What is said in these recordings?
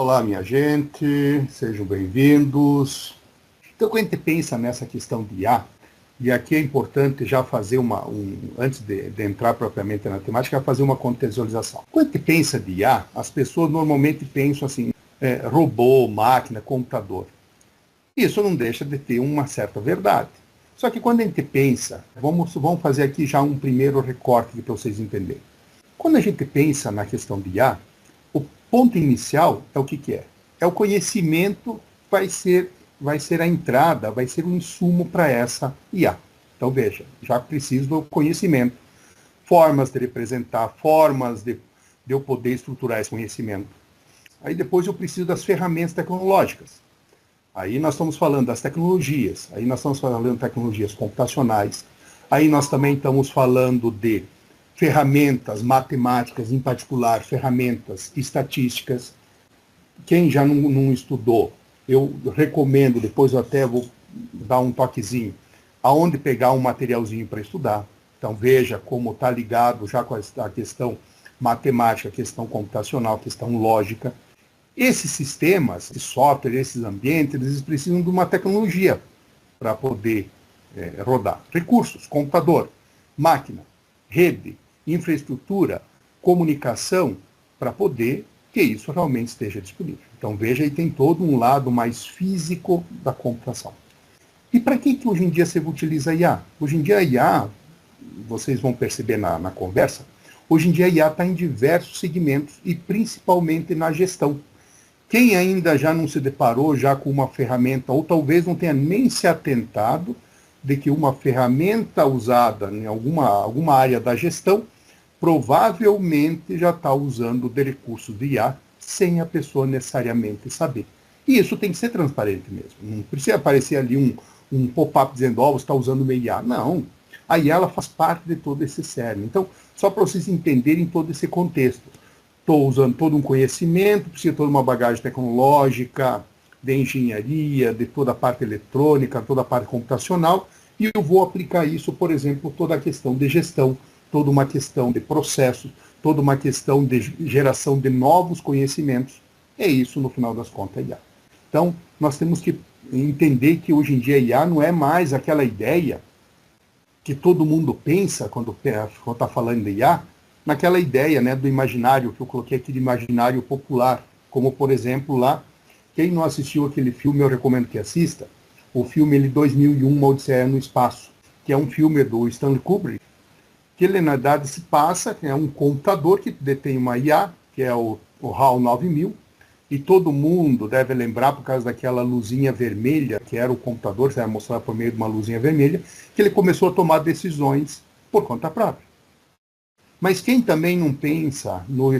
Olá, minha gente, sejam bem-vindos. Então, quando a gente pensa nessa questão de IA, e aqui é importante já fazer antes de entrar propriamente na temática, fazer uma contextualização. Quando a gente pensa de IA, as pessoas normalmente pensam assim, robô, máquina, computador. Isso não deixa de ter uma certa verdade. Só que quando a gente pensa, vamos fazer aqui já um primeiro recorte para vocês entenderem. Quando a gente pensa na questão de IA, o ponto inicial é o que é? É o conhecimento vai ser a entrada, vai ser o insumo para essa IA. Então veja, já preciso do conhecimento, formas de representar, formas de eu poder estruturar esse conhecimento. Aí depois eu preciso das ferramentas tecnológicas. Aí nós estamos falando das tecnologias, aí nós estamos falando de tecnologias computacionais, aí nós também estamos falando de ferramentas matemáticas, em particular ferramentas estatísticas. Quem já não estudou, eu recomendo, depois eu até vou dar um toquezinho, aonde pegar um materialzinho para estudar. Então veja como está ligado já com a questão matemática, a questão computacional, a questão lógica. Esses sistemas, esse software, esses ambientes, eles precisam de uma tecnologia para poder rodar. Recursos, computador, máquina, rede, infraestrutura, comunicação, para poder que isso realmente esteja disponível. Então veja, aí tem todo um lado mais físico da computação. E para que hoje em dia você utiliza a IA? Hoje em dia a IA, vocês vão perceber na conversa, hoje em dia a IA está em diversos segmentos e principalmente na gestão. Quem ainda já não se deparou já com uma ferramenta, ou talvez não tenha nem se atentado, de que uma ferramenta usada em alguma área da gestão, provavelmente já está usando de recursos de IA, sem a pessoa necessariamente saber. E isso tem que ser transparente mesmo. Não precisa aparecer ali um pop-up dizendo, você está usando uma IA. Não. A IA ela faz parte de todo esse cerne. Então, só para vocês entenderem todo esse contexto. Estou usando todo um conhecimento, preciso de toda uma bagagem tecnológica, de engenharia, de toda a parte eletrônica, toda a parte computacional, e eu vou aplicar isso, por exemplo, toda a questão de gestão, toda uma questão de processos, toda uma questão de geração de novos conhecimentos. É isso, no final das contas, a IA. Então, nós temos que entender que hoje em dia a IA não é mais aquela ideia que todo mundo pensa quando está falando de IA, naquela ideia, né, do imaginário, que eu coloquei aqui de imaginário popular, como, por exemplo, lá, quem não assistiu aquele filme, eu recomendo que assista, o filme 2001, Uma Odisseia no Espaço, que é um filme do Stanley Kubrick, que ele, na verdade, se passa, é um computador que detém uma IA, que é o HAL 9000, e todo mundo deve lembrar, por causa daquela luzinha vermelha, que era o computador, que vai mostrar por meio de uma luzinha vermelha, que ele começou a tomar decisões por conta própria. Mas quem também não pensa no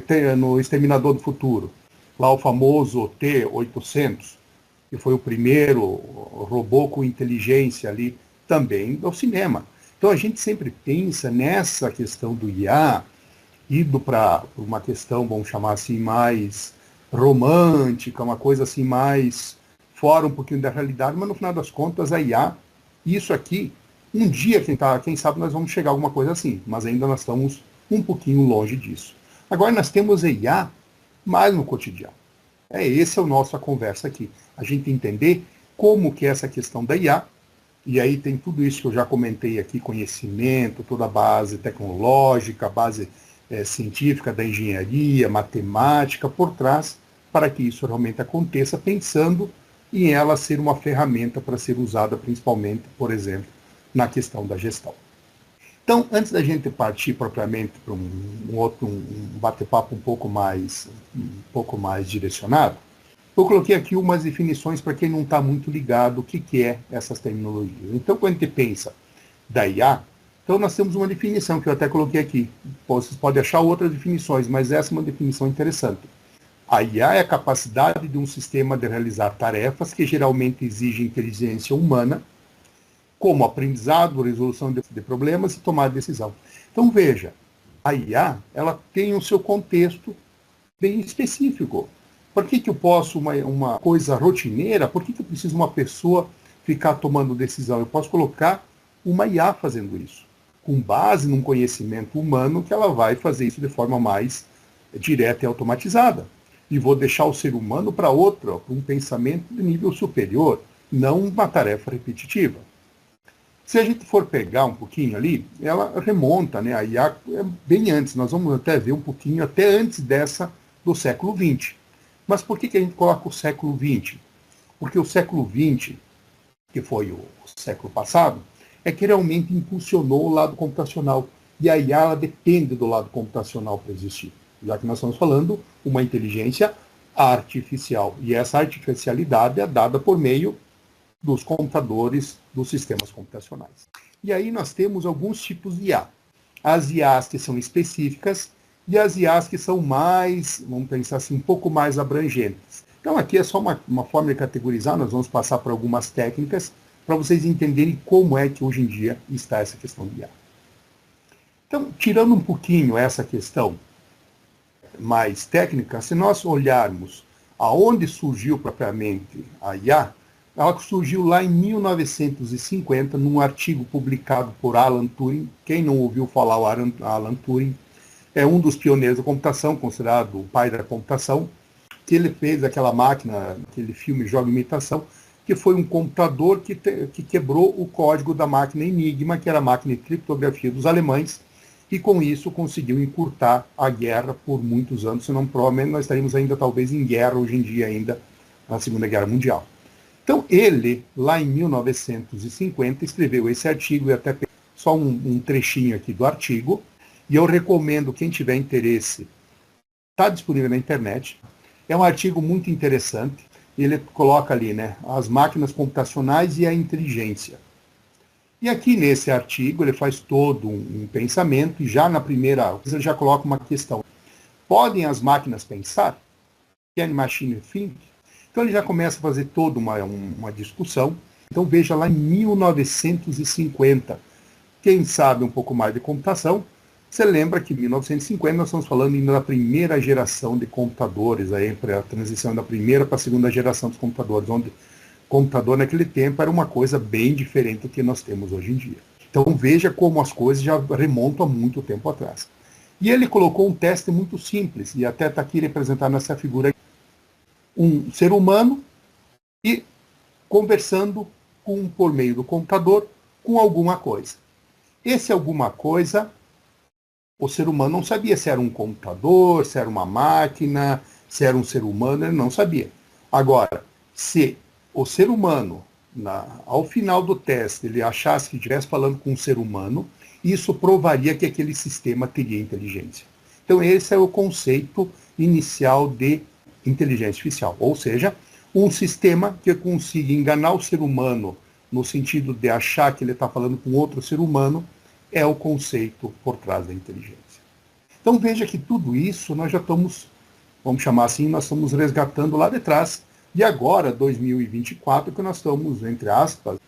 Exterminador do Futuro, lá o famoso T-800, que foi o primeiro robô com inteligência ali, também do cinema. Então a gente sempre pensa nessa questão do IA, indo para uma questão, vamos chamar assim, mais romântica, uma coisa assim mais fora um pouquinho da realidade, mas no final das contas a IA, isso aqui, um dia, quem sabe nós vamos chegar a alguma coisa assim, mas ainda nós estamos um pouquinho longe disso. Agora nós temos a IA mais no cotidiano. Essa é a nossa conversa aqui. A gente entender como que é essa questão da IA, e aí tem tudo isso que eu já comentei aqui, conhecimento, toda a base tecnológica, a base científica da engenharia, matemática, por trás, para que isso realmente aconteça, pensando em ela ser uma ferramenta para ser usada principalmente, por exemplo, na questão da gestão. Então, antes da gente partir propriamente para um bate-papo um pouco mais direcionado, eu coloquei aqui umas definições para quem não está muito ligado o que é essas terminologias. Então, quando a gente pensa da IA, então nós temos uma definição que eu até coloquei aqui. Vocês podem achar outras definições, mas essa é uma definição interessante. A IA é a capacidade de um sistema de realizar tarefas que geralmente exigem inteligência humana, como aprendizado, resolução de problemas e tomar decisão. Então veja, a IA ela tem o seu contexto bem específico. Por que eu posso, uma coisa rotineira, por que eu preciso de uma pessoa ficar tomando decisão? Eu posso colocar uma IA fazendo isso, com base num conhecimento humano que ela vai fazer isso de forma mais direta e automatizada. e vou deixar o ser humano para outro, para um pensamento de nível superior, não uma tarefa repetitiva. Se a gente for pegar um pouquinho ali, ela remonta, né, a IA bem antes, nós vamos até ver um pouquinho, até antes dessa do século XX. Mas por que a gente coloca o século XX? Porque o século XX, que foi o século passado, é que realmente impulsionou o lado computacional. E a IA ela depende do lado computacional para existir. Já que nós estamos falando uma inteligência artificial. E essa artificialidade é dada por meio dos computadores, dos sistemas computacionais. E aí nós temos alguns tipos de IA. As IAs que são específicas e as IAs que são mais, vamos pensar assim, um pouco mais abrangentes. Então aqui é só uma forma de categorizar, nós vamos passar por algumas técnicas para vocês entenderem como é que hoje em dia está essa questão de IA. Então, tirando um pouquinho essa questão mais técnica, se nós olharmos aonde surgiu propriamente a IA, ela surgiu lá em 1950, num artigo publicado por Alan Turing. Quem não ouviu falar o Alan Turing é um dos pioneiros da computação, considerado o pai da computação, que ele fez aquela máquina, aquele filme Jogo de Imitação, que foi um computador que quebrou o código da máquina Enigma, que era a máquina de criptografia dos alemães, e com isso conseguiu encurtar a guerra por muitos anos, senão provavelmente nós estaríamos ainda talvez em guerra hoje em dia ainda, na Segunda Guerra Mundial. Então ele, lá em 1950, escreveu esse artigo, e até só um trechinho aqui do artigo, e eu recomendo, quem tiver interesse, está disponível na internet, é um artigo muito interessante, ele coloca ali, né, as máquinas computacionais e a inteligência. E aqui nesse artigo ele faz todo um pensamento, e já na primeira, ele já coloca uma questão. Podem as máquinas pensar? Can machine think? Então ele já começa a fazer toda uma discussão. Então veja lá em 1950. Quem sabe um pouco mais de computação, você lembra que em 1950 nós estamos falando ainda da primeira geração de computadores, aí, a transição da primeira para a segunda geração dos computadores, onde computador naquele tempo era uma coisa bem diferente do que nós temos hoje em dia. Então veja como as coisas já remontam a muito tempo atrás. E ele colocou um teste muito simples, e até está aqui representado nessa figura, um ser humano e conversando por meio do computador com alguma coisa. Esse alguma coisa, o ser humano não sabia se era um computador, se era uma máquina, se era um ser humano, ele não sabia. Agora, se o ser humano, ao final do teste, ele achasse que estivesse falando com um ser humano, isso provaria que aquele sistema teria inteligência. Então esse é o conceito inicial de inteligência artificial, ou seja, um sistema que consiga enganar o ser humano no sentido de achar que ele está falando com outro ser humano, é o conceito por trás da inteligência. Então veja que tudo isso nós já estamos, vamos chamar assim, nós estamos resgatando lá de trás. E agora, 2024, que nós estamos, entre aspas,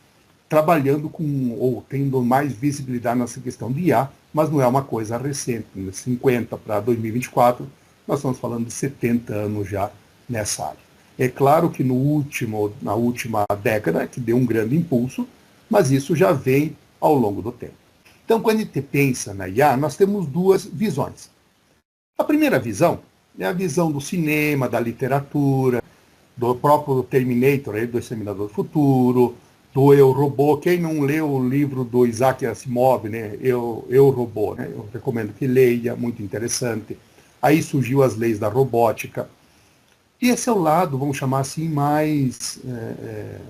trabalhando com, ou tendo mais visibilidade nessa questão de IA, mas não é uma coisa recente. De 50 para 2024, nós estamos falando de 70 anos já nessa área. É claro que na última década, que deu um grande impulso, mas isso já vem ao longo do tempo. Então, quando a gente pensa na IA, nós temos duas visões. A primeira visão é a visão do cinema, da literatura, do próprio Terminator, do Exterminador do Futuro, do Eu, Robô. Quem não leu o livro do Isaac Asimov, né, Eu, Robô, né, eu recomendo que leia, muito interessante. Aí surgiu as leis da robótica. E esse é o lado, vamos chamar assim, mais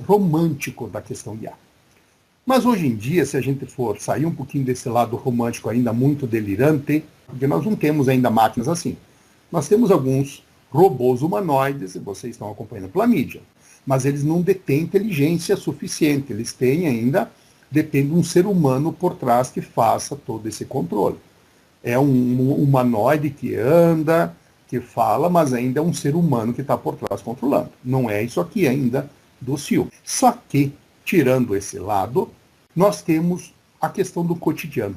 romântico da questão de IA. Mas hoje em dia, se a gente for sair um pouquinho desse lado romântico ainda muito delirante, porque nós não temos ainda máquinas assim. Nós temos alguns robôs humanoides, e vocês estão acompanhando pela mídia, mas eles não detêm inteligência suficiente, eles têm ainda, depende de um ser humano por trás que faça todo esse controle. É um humanoide que anda, que fala, mas ainda é um ser humano que está por trás controlando. Não é isso aqui ainda do filme. Só que, tirando esse lado, nós temos a questão do cotidiano.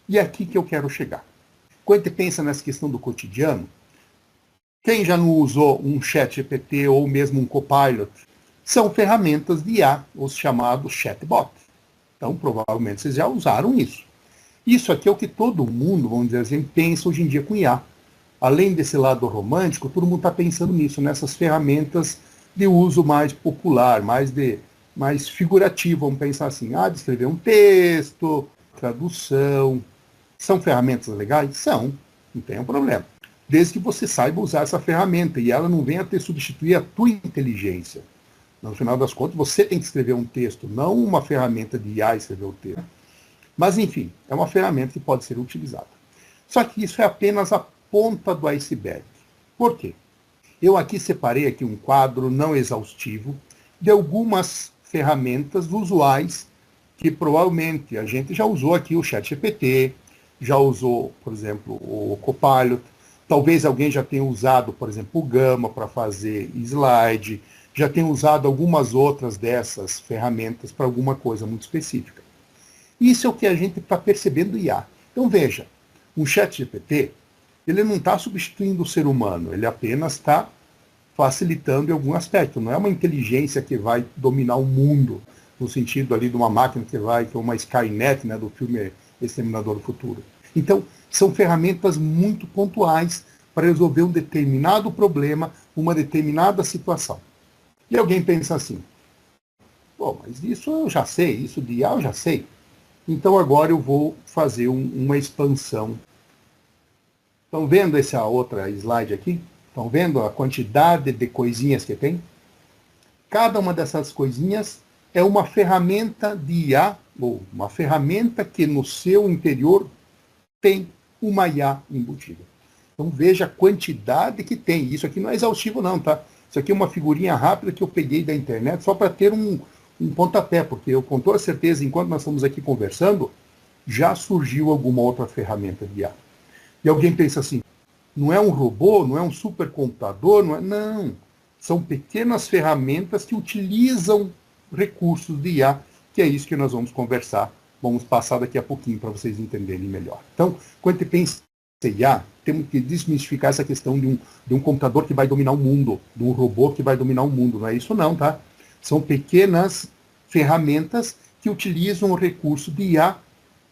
E é aqui que eu quero chegar. Quando você pensa nessa questão do cotidiano, quem já não usou um chat GPT ou mesmo um Copilot, são ferramentas de IA, os chamados chatbots. Então, provavelmente, vocês já usaram isso. Isso aqui é o que todo mundo, vamos dizer assim, pensa hoje em dia com IA. além desse lado romântico, todo mundo está pensando nisso, nessas ferramentas de uso mais popular, mais figurativo, vamos pensar assim, de escrever um texto, tradução. São ferramentas legais? São, não tem um problema. Desde que você saiba usar essa ferramenta e ela não venha a ter substituir a tua inteligência. No final das contas, você tem que escrever um texto, não uma ferramenta de IA escrever o texto. Mas, enfim, é uma ferramenta que pode ser utilizada. Só que isso é apenas a ponta do iceberg. Por quê? Eu aqui separei aqui um quadro não exaustivo de algumas ferramentas usuais que provavelmente a gente já usou aqui, o ChatGPT, já usou, por exemplo, o Copilot, talvez alguém já tenha usado, por exemplo, o Gama para fazer slide, já tenha usado algumas outras dessas ferramentas para alguma coisa muito específica. Isso é o que a gente está percebendo do IA. Então veja, um ChatGPT, ele não está substituindo o ser humano, ele apenas está facilitando em algum aspecto. Não é uma inteligência que vai dominar o mundo, no sentido ali de uma máquina que é uma Skynet, né, do filme Exterminador do Futuro. Então, são ferramentas muito pontuais para resolver um determinado problema, uma determinada situação. E alguém pensa assim, bom, mas isso eu já sei, isso de IA eu já sei. Então agora eu vou fazer uma expansão. Estão vendo essa outra slide aqui? Estão vendo a quantidade de coisinhas que tem? Cada uma dessas coisinhas é uma ferramenta de IA, ou uma ferramenta que no seu interior tem uma IA embutida. Então veja a quantidade que tem. Isso aqui não é exaustivo não, tá? Isso aqui é uma figurinha rápida que eu peguei da internet só para ter um pontapé, porque eu com toda certeza, enquanto nós estamos aqui conversando, já surgiu alguma outra ferramenta de IA. E alguém pensa assim, não é um robô, não é um supercomputador, não é... Não, são pequenas ferramentas que utilizam recursos de IA, que é isso que nós vamos conversar. Vamos passar daqui a pouquinho para vocês entenderem melhor. Então, quando a gente pensa em IA, temos que desmistificar essa questão de um computador que vai dominar o mundo, de um robô que vai dominar o mundo. Não é isso não, tá? São pequenas ferramentas que utilizam o recurso de IA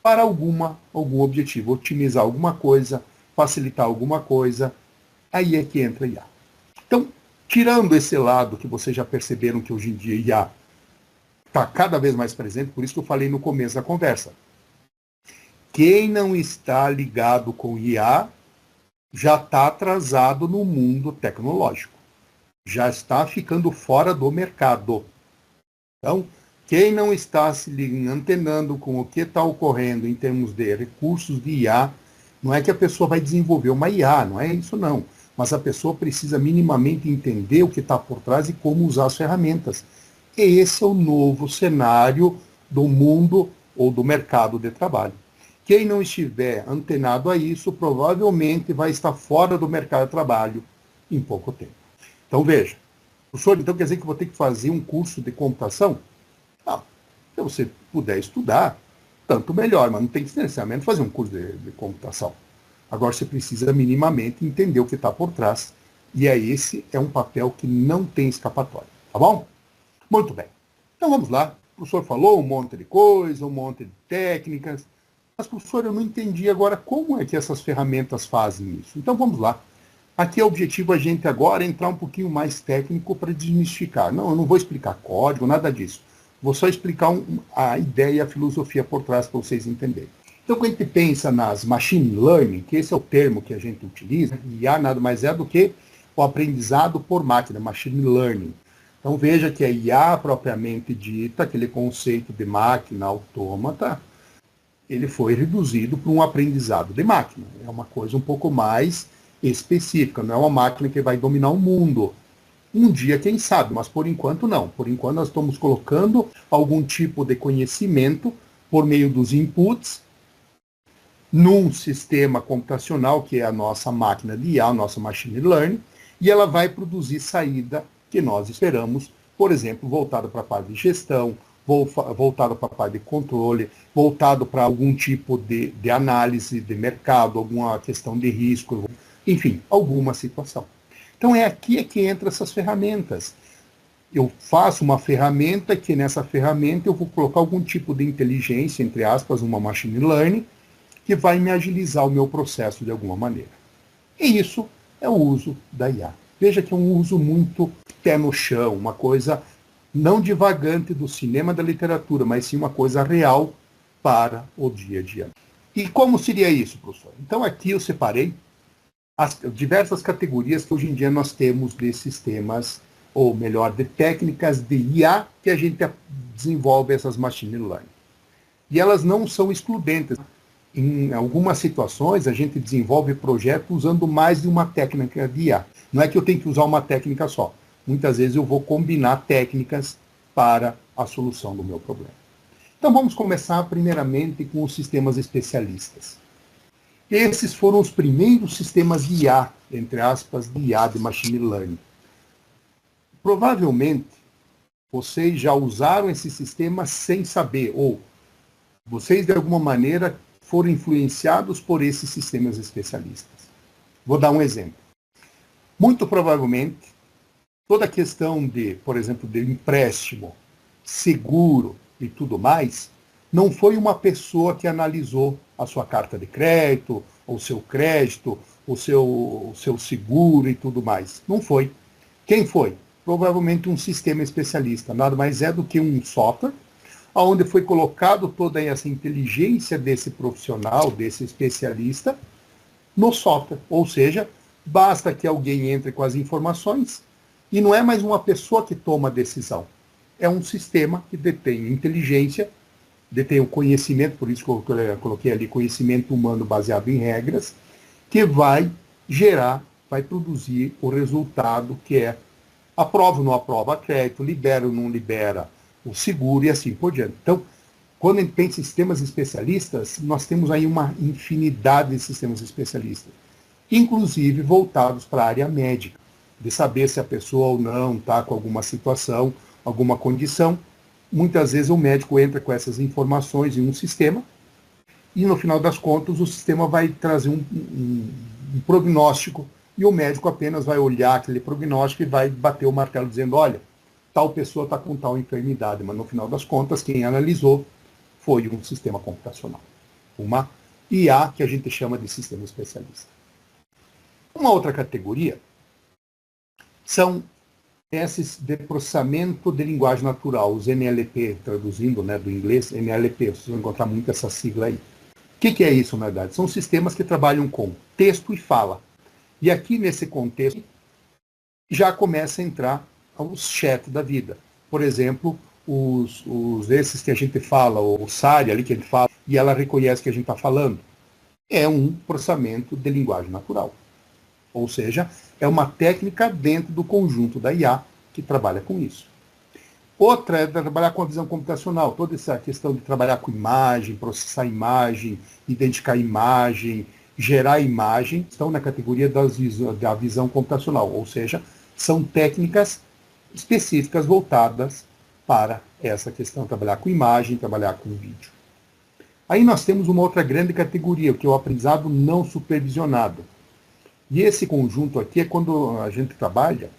para algum objetivo, otimizar alguma coisa, facilitar alguma coisa, aí é que entra a IA. Então, tirando esse lado que vocês já perceberam que hoje em dia IA está cada vez mais presente, por isso que eu falei no começo da conversa. Quem não está ligado com IA já está atrasado no mundo tecnológico. Já está ficando fora do mercado. Então, quem não está se antenando com o que está ocorrendo em termos de recursos de IA, não é que a pessoa vai desenvolver uma IA, não é isso não. Mas a pessoa precisa minimamente entender o que está por trás e como usar as ferramentas. E esse é o novo cenário do mundo ou do mercado de trabalho. Quem não estiver antenado a isso, provavelmente vai estar fora do mercado de trabalho em pouco tempo. Então veja, professor, então quer dizer que eu vou ter que fazer um curso de computação? Não, se você puder estudar, tanto melhor, mas não tem que necessariamente fazer um curso de computação. Agora você precisa minimamente entender o que está por trás, e esse é um papel que não tem escapatória, tá bom? Muito bem, então vamos lá. O professor falou um monte de coisa, um monte de técnicas, mas professor, eu não entendi agora como é que essas ferramentas fazem isso. Então vamos lá. Aqui é o objetivo a gente agora entrar um pouquinho mais técnico para desmistificar. Não, eu não vou explicar código, nada disso. Vou só explicar a ideia e a filosofia por trás para vocês entenderem. Então, quando a gente pensa nas machine learning, que esse é o termo que a gente utiliza, IA nada mais é do que o aprendizado por máquina, machine learning. Então, veja que a IA propriamente dita, aquele conceito de máquina autômata, ele foi reduzido para um aprendizado de máquina. É uma coisa um pouco mais específica, não é uma máquina que vai dominar o mundo. Um dia, quem sabe, mas por enquanto não. Por enquanto nós estamos colocando algum tipo de conhecimento por meio dos inputs num sistema computacional, que é a nossa máquina de IA, a nossa machine learning, e ela vai produzir saída que nós esperamos, por exemplo, voltada para a parte de gestão, voltado para a parte de controle, voltado para algum tipo de análise de mercado, alguma questão de risco, enfim, alguma situação. Então é aqui que entram essas ferramentas. Eu faço uma ferramenta que nessa ferramenta eu vou colocar algum tipo de inteligência, entre aspas, uma machine learning, que vai me agilizar o meu processo de alguma maneira. E isso é o uso da IA. Veja que é um uso muito pé no chão, uma coisa não divagante do cinema, da literatura, mas sim uma coisa real para o dia a dia. E como seria isso, professor? Então aqui eu separei as diversas categorias que hoje em dia nós temos de sistemas, ou melhor, de técnicas de IA que a gente desenvolve essas machine learning. E elas não são excludentes. Em algumas situações, a gente desenvolve projetos usando mais de uma técnica de IA. Não é que eu tenho que usar uma técnica só. Muitas vezes eu vou combinar técnicas para a solução do meu problema. Então vamos começar primeiramente com os sistemas especialistas. Esses foram os primeiros sistemas de IA, entre aspas, de IA, de machine learning. Provavelmente, vocês já usaram esse sistema sem saber, ou vocês, de alguma maneira, foram influenciados por esses sistemas especialistas. Vou dar um exemplo. Muito provavelmente, toda a questão de, por exemplo, de empréstimo, seguro e tudo mais, não foi uma pessoa que analisou a sua carta de crédito, o seu crédito, o seu seguro e tudo mais. Não foi. Quem foi? Provavelmente um sistema especialista. Nada mais é do que um software, onde foi colocado toda essa inteligência desse profissional, desse especialista, no software. Ou seja, basta que alguém entre com as informações e não é mais uma pessoa que toma a decisão. É um sistema que detém inteligência, detém o conhecimento, por isso que eu coloquei ali conhecimento humano baseado em regras, que vai gerar, vai produzir o resultado que é aprova ou não aprova crédito, libera ou não libera o seguro e assim por diante. Então, quando a gente pensa em sistemas especialistas, nós temos aí uma infinidade de sistemas especialistas, inclusive voltados para a área médica, de saber se a pessoa ou não está com alguma situação, alguma condição. Muitas vezes o médico entra com essas informações em um sistema e, no final das contas, o sistema vai trazer um prognóstico e o médico apenas vai olhar aquele prognóstico e vai bater o martelo dizendo, olha, tal pessoa está com tal enfermidade, mas no final das contas, quem analisou foi um sistema computacional. Uma IA que a gente chama de sistema especialista. Uma outra categoria são esses de processamento de linguagem natural, os NLP, traduzindo, né, do inglês, NLP, vocês vão encontrar muito essa sigla aí. O que é isso, na verdade? São sistemas que trabalham com texto e fala. E aqui, nesse contexto, já começa a entrar os chat da vida. Por exemplo, esses que a gente fala, o Siri ali que a gente fala, e ela reconhece que a gente está falando. É um processamento de linguagem natural. Ou seja, é uma técnica dentro do conjunto da IA que trabalha com isso. Outra é trabalhar com a visão computacional, toda essa questão de trabalhar com imagem, processar imagem, identificar imagem, gerar imagem, estão na categoria da visão computacional, ou seja, são técnicas específicas voltadas para essa questão, trabalhar com imagem, trabalhar com vídeo. Aí nós temos uma outra grande categoria, que é o aprendizado não supervisionado. E esse conjunto aqui é quando a gente trabalha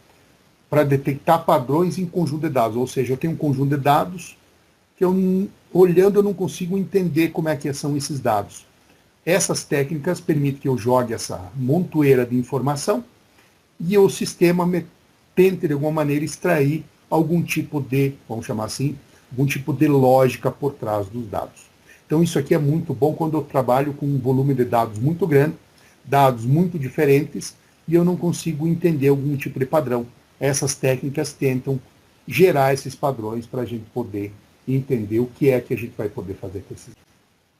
para detectar padrões em conjunto de dados. Ou seja, eu tenho um conjunto de dados que olhando eu não consigo entender como é que são esses dados. Essas técnicas permitem que eu jogue essa montoeira de informação e o sistema tente de alguma maneira extrair algum tipo de, vamos chamar assim, algum tipo de lógica por trás dos dados. Então isso aqui é muito bom quando eu trabalho com um volume de dados muito grande, dados muito diferentes, e eu não consigo entender algum tipo de padrão. Essas técnicas tentam gerar esses padrões para a gente poder entender o que é que a gente vai poder fazer com esses.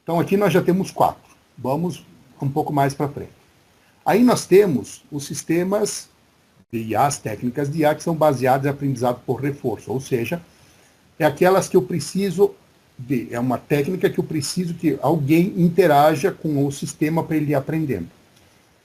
Então aqui nós já temos 4. Vamos um pouco mais para frente. Aí nós temos os sistemas de IA, as técnicas de IA, que são baseadas em aprendizado por reforço, ou seja, é aquelas que eu preciso é uma técnica que eu preciso que alguém interaja com o sistema para ele ir aprendendo.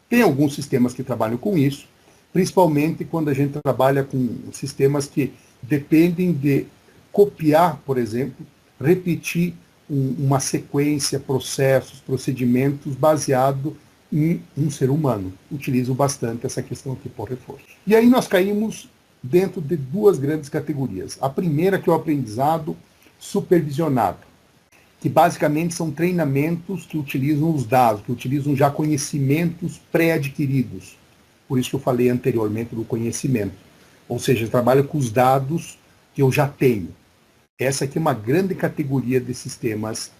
Tem alguns sistemas que trabalham com isso, principalmente quando a gente trabalha com sistemas que dependem de copiar, por exemplo, repetir uma sequência, processos, procedimentos baseado em um ser humano. Utilizo bastante essa questão aqui por reforço. E aí nós caímos dentro de 2 grandes categorias. A primeira que é o aprendizado supervisionado, que basicamente são treinamentos que utilizam os dados, que utilizam já conhecimentos pré-adquiridos. Por isso que eu falei anteriormente do conhecimento. Ou seja, eu trabalho com os dados que eu já tenho. Essa aqui é uma grande categoria de sistemas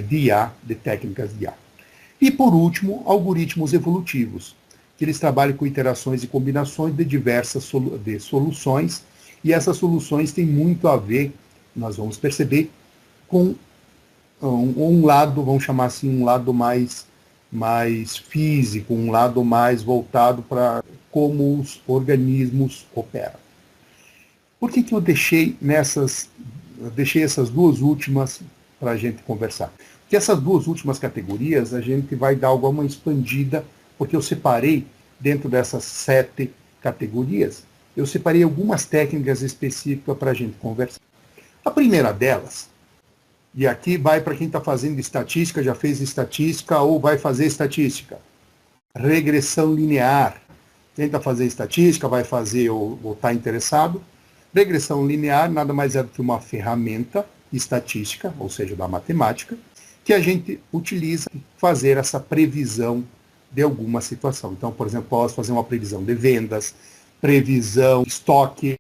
de IA, de técnicas de IA. E por último, algoritmos evolutivos, que eles trabalham com iterações e combinações de diversas soluções, e essas soluções têm muito a ver, nós vamos perceber, com um lado, vamos chamar assim, um lado mais físico, um lado mais voltado para como os organismos operam. Por que eu deixei essas duas últimas para a gente conversar? Porque essas duas últimas categorias a gente vai dar alguma expandida, porque eu separei, dentro dessas 7 categorias, eu separei algumas técnicas específicas para a gente conversar. A primeira delas, e aqui vai para quem está fazendo estatística, já fez estatística ou vai fazer estatística. Regressão linear. Quem está fazendo estatística, vai fazer ou está interessado. Regressão linear nada mais é do que uma ferramenta estatística, ou seja, da matemática, que a gente utiliza para fazer essa previsão de alguma situação. Então, por exemplo, posso fazer uma previsão de vendas, previsão de estoque,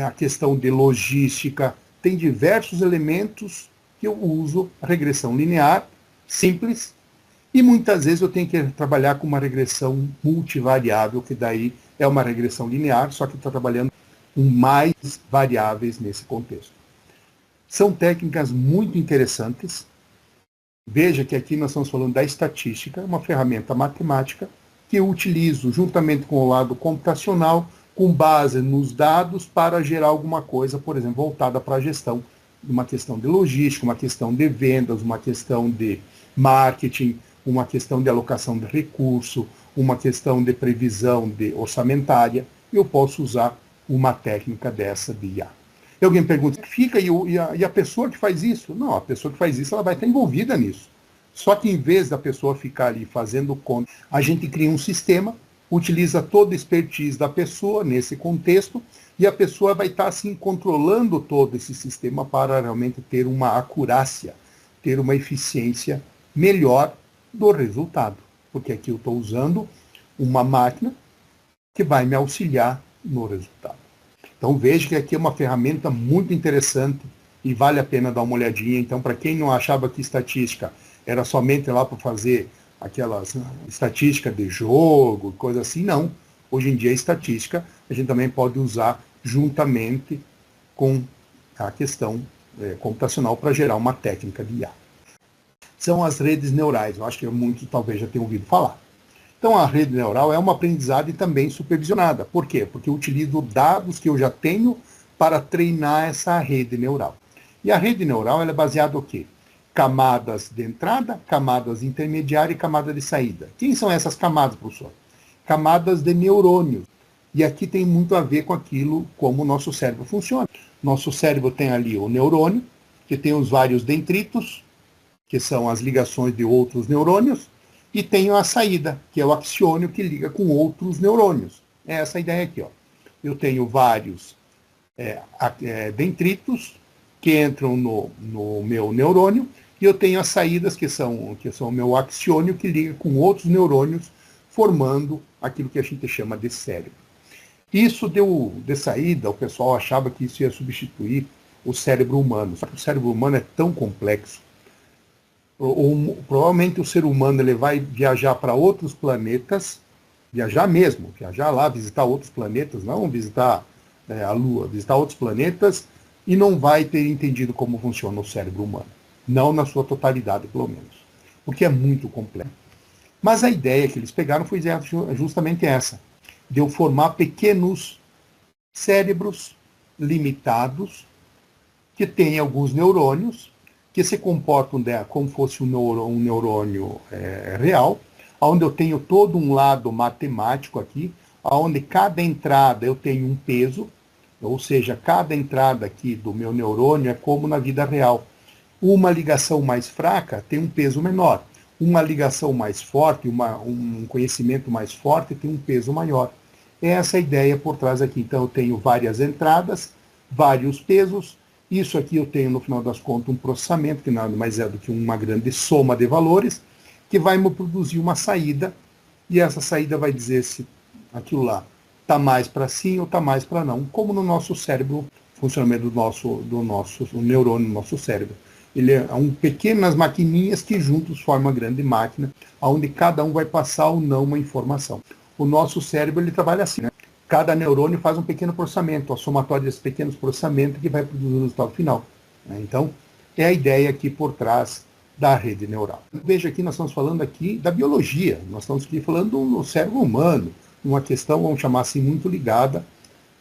a questão de logística. Tem diversos elementos que eu uso a regressão linear, simples, e muitas vezes eu tenho que trabalhar com uma regressão multivariável, que daí é uma regressão linear, só que está trabalhando com mais variáveis nesse contexto. São técnicas muito interessantes. Veja que aqui nós estamos falando da estatística, uma ferramenta matemática que eu utilizo juntamente com o lado computacional, com base nos dados para gerar alguma coisa, por exemplo, voltada para a gestão, uma questão de logística, uma questão de vendas, uma questão de marketing, uma questão de alocação de recurso, uma questão de previsão orçamentária. Eu posso usar uma técnica dessa de IA. E alguém pergunta, fica e a pessoa que faz isso? Não, a pessoa que faz isso ela vai estar envolvida nisso. Só que em vez da pessoa ficar ali fazendo conta, a gente cria um sistema, utiliza toda a expertise da pessoa nesse contexto, e a pessoa vai estar assim controlando todo esse sistema para realmente ter uma acurácia, ter uma eficiência melhor do resultado. Porque aqui eu estou usando uma máquina que vai me auxiliar no resultado. Então veja que aqui é uma ferramenta muito interessante e vale a pena dar uma olhadinha. Então, para quem não achava que estatística era somente lá para fazer aquelas estatística de jogo, coisa assim, não. Hoje em dia a estatística a gente também pode usar juntamente com a questão computacional para gerar uma técnica de IA. São as redes neurais, eu acho que muitos talvez já tenham ouvido falar. Então a rede neural é uma aprendizagem também supervisionada. Por quê? Porque eu utilizo dados que eu já tenho para treinar essa rede neural. E a rede neural ela é baseada no quê? Camadas de entrada, camadas intermediárias e camada de saída. Quem são essas camadas, professor? Camadas de neurônios. E aqui tem muito a ver com aquilo como o nosso cérebro funciona. Nosso cérebro tem ali o neurônio, que tem os vários dendritos, que são as ligações de outros neurônios, e tem a saída, que é o axiônio que liga com outros neurônios. É essa a ideia aqui. Ó. Eu tenho vários dendritos que entram no meu neurônio, e eu tenho as saídas, que são o meu axiônio, que liga com outros neurônios, formando aquilo que a gente chama de cérebro. Isso de saída, o pessoal achava que isso ia substituir o cérebro humano. Só que o cérebro humano é tão complexo. Provavelmente o ser humano ele vai viajar para outros planetas, viajar mesmo, viajar lá, visitar outros planetas, não visitar a Lua, visitar outros planetas, e não vai ter entendido como funciona o cérebro humano. Não na sua totalidade, pelo menos. Porque é muito complexo. Mas a ideia que eles pegaram foi justamente essa, de eu formar pequenos cérebros limitados, que têm alguns neurônios, que se comportam como fosse um neurônio real, onde eu tenho todo um lado matemático aqui, onde cada entrada eu tenho um peso, ou seja, cada entrada aqui do meu neurônio é como na vida real. Uma ligação mais fraca tem um peso menor. Uma ligação mais forte, um conhecimento mais forte tem um peso maior. É essa a ideia por trás aqui. Então eu tenho várias entradas, vários pesos, Isso aqui eu tenho, no final das contas, um processamento, que nada mais é do que uma grande soma de valores, que vai me produzir uma saída, e essa saída vai dizer se aquilo lá está mais para sim ou está mais para não, como no nosso cérebro, funcionamento do nosso neurônio, no nosso cérebro. Ele é pequenas maquininhas que juntos formam uma grande máquina, onde cada um vai passar ou não uma informação. O nosso cérebro ele trabalha assim, né? Cada neurônio faz um pequeno processamento, a somatória desses pequenos processamentos que vai produzir o resultado final, né? Então, é a ideia aqui por trás da rede neural. Veja aqui, nós estamos falando aqui da biologia, nós estamos aqui falando do cérebro humano, uma questão, vamos chamar assim, muito ligada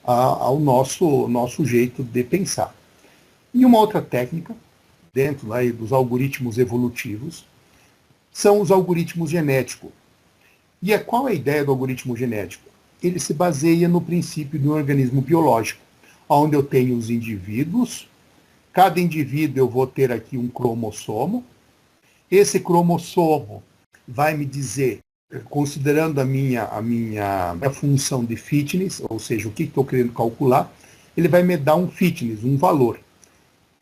ao nosso jeito de pensar. E uma outra técnica, dentro aí dos algoritmos evolutivos, são os algoritmos genéticos. E qual é a ideia do algoritmo genético? Ele se baseia no princípio de um organismo biológico, onde eu tenho os indivíduos, cada indivíduo eu vou ter aqui um cromossomo, esse cromossomo vai me dizer, considerando a minha função de fitness, ou seja, o que estou querendo calcular, ele vai me dar um fitness, um valor.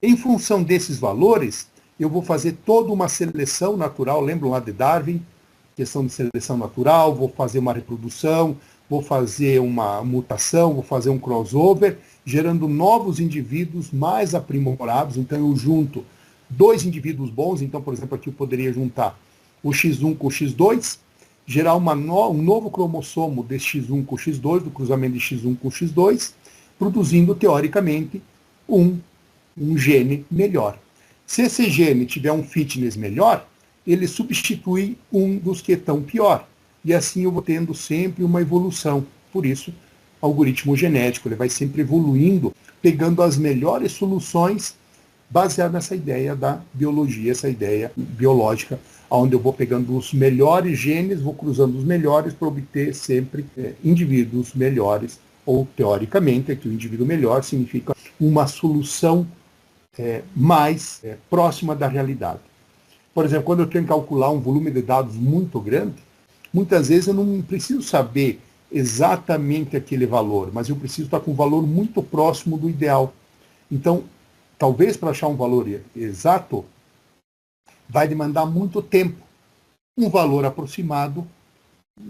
Em função desses valores, eu vou fazer toda uma seleção natural, lembram lá de Darwin? Questão de seleção natural, vou fazer uma reprodução, vou fazer uma mutação, vou fazer um crossover, gerando novos indivíduos mais aprimorados. Então eu junto dois indivíduos bons, então, por exemplo, aqui eu poderia juntar o X1 com o X2, gerar um novo cromossomo desse X1 com o X2, do cruzamento de X1 com o X2, produzindo, teoricamente, um gene melhor. Se esse gene tiver um fitness melhor, ele substitui um dos que estão pior. E assim eu vou tendo sempre uma evolução. Por isso, o algoritmo genético ele vai sempre evoluindo, pegando as melhores soluções, baseado nessa ideia da biologia, essa ideia biológica, onde eu vou pegando os melhores genes, vou cruzando os melhores para obter sempre indivíduos melhores, ou teoricamente, aqui o indivíduo melhor significa uma solução mais próxima da realidade. Por exemplo, quando eu tenho que calcular um volume de dados muito grande, muitas vezes eu não preciso saber exatamente aquele valor, mas eu preciso estar com um valor muito próximo do ideal. Então, talvez para achar um valor exato, vai demandar muito tempo. Um valor aproximado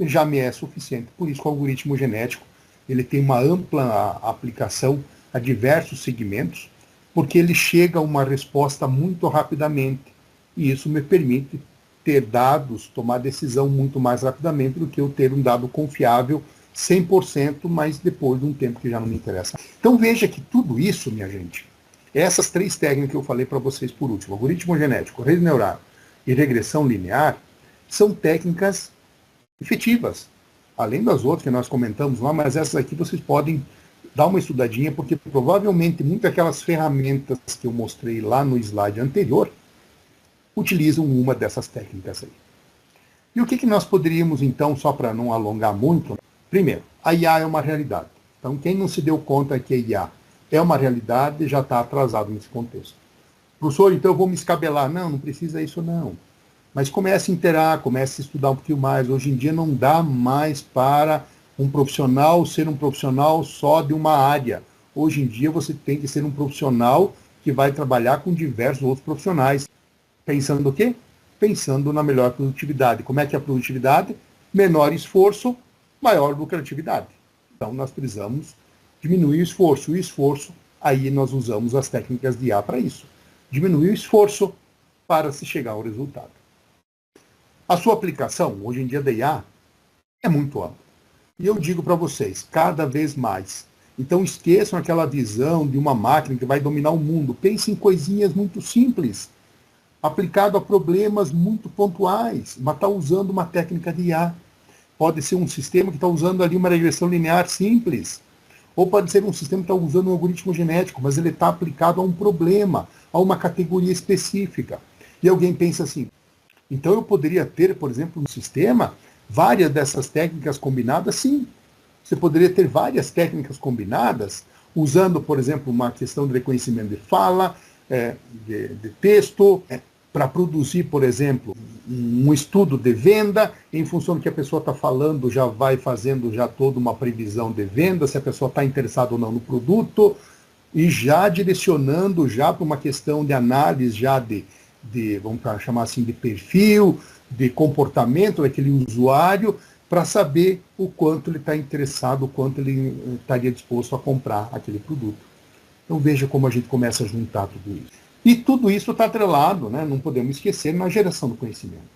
já me é suficiente. Por isso, o algoritmo genético ele tem uma ampla aplicação a diversos segmentos, porque ele chega a uma resposta muito rapidamente. E isso me permite ter dados, tomar decisão muito mais rapidamente do que eu ter um dado confiável 100%, mas depois de um tempo que já não me interessa. Então veja que tudo isso, minha gente, essas três técnicas que eu falei para vocês por último, algoritmo genético, rede neural e regressão linear, são técnicas efetivas, além das outras que nós comentamos lá, mas essas aqui vocês podem dar uma estudadinha, porque provavelmente muitas daquelas ferramentas que eu mostrei lá no slide anterior utilizam uma dessas técnicas aí. E o que nós poderíamos, então, só para não alongar muito, primeiro, a IA é uma realidade. Então, quem não se deu conta que a IA é uma realidade já está atrasado nesse contexto. Professor, então eu vou me escabelar. Não, não precisa isso não. Mas comece a interar, comece a estudar um pouquinho mais. Hoje em dia não dá mais para um profissional ser um profissional só de uma área. Hoje em dia você tem que ser um profissional que vai trabalhar com diversos outros profissionais. Pensando o quê? Pensando na melhor produtividade. Como é que é a produtividade? Menor esforço, maior lucratividade. Então nós precisamos diminuir o esforço. O esforço, aí nós usamos as técnicas de IA para isso. Diminuir o esforço para se chegar ao resultado. A sua aplicação, hoje em dia da IA, é muito ampla. E eu digo para vocês, cada vez mais. Então esqueçam aquela visão de uma máquina que vai dominar o mundo. Pensem em coisinhas muito simples, aplicado a problemas muito pontuais, mas está usando uma técnica de IA. Pode ser um sistema que está usando ali uma regressão linear simples, ou pode ser um sistema que está usando um algoritmo genético, mas ele está aplicado a um problema, a uma categoria específica. E alguém pensa assim, então eu poderia ter, por exemplo, um sistema, várias dessas técnicas combinadas? Sim, você poderia ter várias técnicas combinadas, usando, por exemplo, uma questão de reconhecimento de fala, de texto, para produzir, por exemplo, um estudo de venda, em função do que a pessoa está falando, já vai fazendo já toda uma previsão de venda, se a pessoa está interessada ou não no produto. e já direcionando já para uma questão de análise já de vamos chamar assim, de perfil, de comportamento daquele usuário, para saber o quanto ele está interessado, o quanto ele estaria disposto a comprar aquele produto. Então veja como a gente começa a juntar tudo isso. E tudo isso está atrelado, né? Não podemos esquecer, na geração do conhecimento.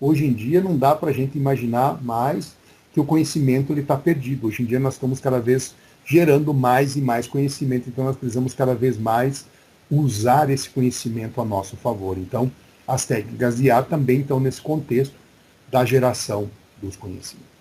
Hoje em dia não dá para a gente imaginar mais que o conhecimento está perdido. Hoje em dia nós estamos cada vez gerando mais e mais conhecimento, então nós precisamos cada vez mais usar esse conhecimento a nosso favor. Então, as técnicas de IA também estão nesse contexto da geração dos conhecimentos.